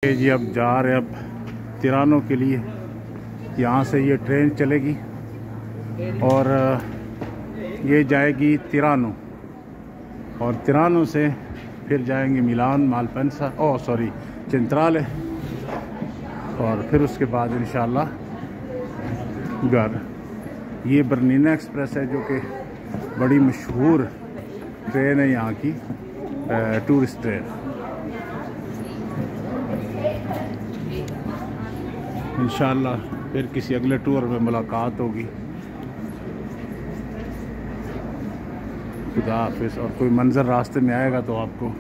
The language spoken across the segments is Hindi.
जी अब जा रहे अब तिरानो के लिए। यहाँ से ये ट्रेन चलेगी और ये जाएगी तिरानो और तिरानो से फिर जाएंगे मिलान, मालपेंसा, चिंत्राले और फिर उसके बाद इंशाल्लाह घर। ये बर्निना एक्सप्रेस है जो कि बड़ी मशहूर ट्रेन है यहाँ की, टूरिस्ट ट्रेन। इंशाल्लाह फिर किसी अगले टूर में मुलाकात होगी। खुदा हाफिज़। और कोई मंज़र रास्ते में आएगा तो आपको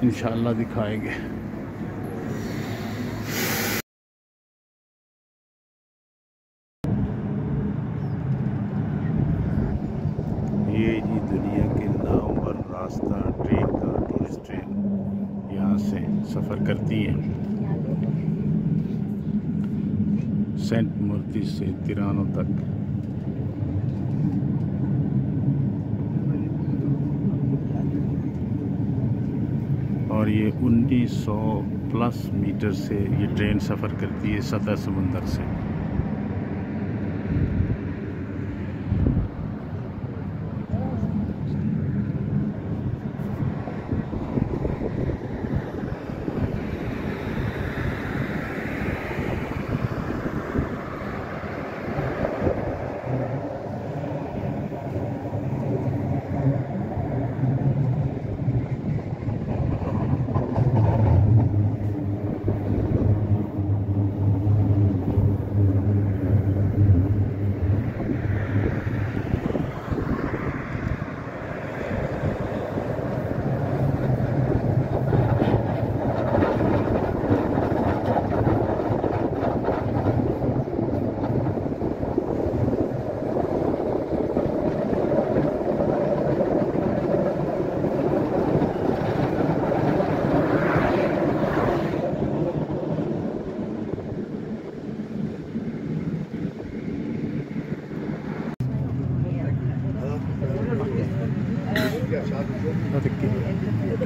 इंशाल्लाह दिखाएंगे। ये जी दुनिया के नामवर रास्ता ट्रेन का, टूरिस्ट ट्रेन यहाँ से सफ़र करती है सेंट मूर्ति से तिरानो तक। और ये 1900 प्लस मीटर से ये ट्रेन सफ़र करती है सतह समुंदर से।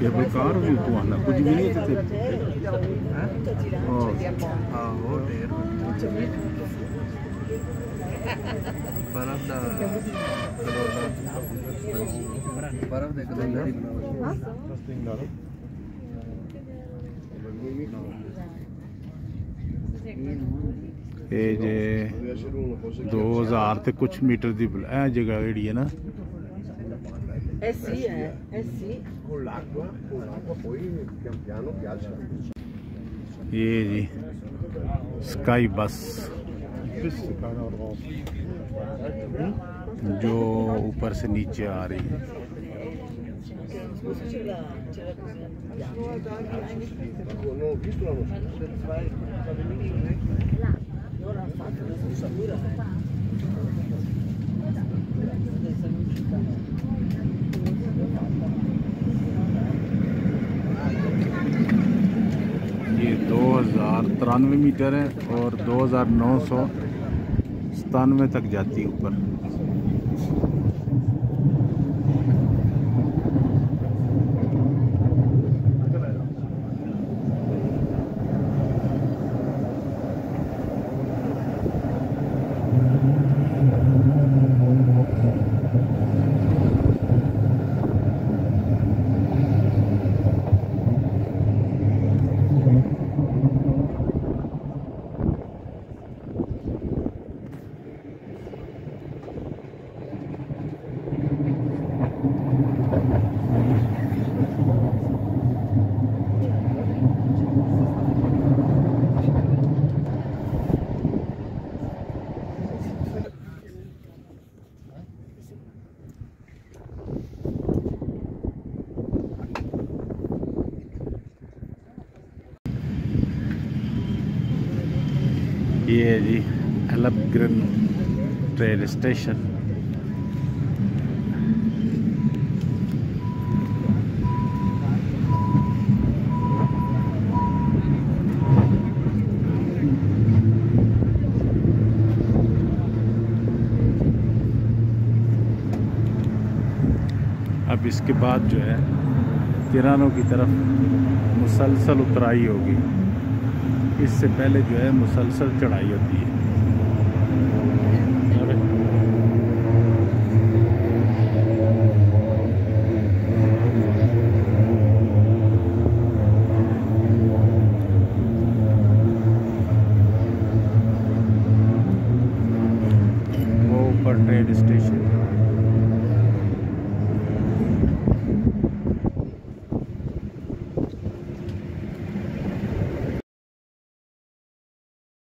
ये बेकार भी तू आना कुछ भी नहीं थे। ये जे 2000 ते कुछ मीटर दी जगह जी है ना। Sì, sì. Con l'acqua poi pian piano piazza. ये जी स्काई बस जो ऊपर से नीचे आ रही है। ये 2093 मीटर है और 2997 तक जाती है ऊपर। ये है जी एल्बग्रेन ट्रेन स्टेशन। अब इसके बाद जो है तिरानो की तरफ मुसलसल उतराई होगी। इससे पहले जो है मुसलसल चढ़ाई होती है। वो ऊपर ट्रेन स्टेशन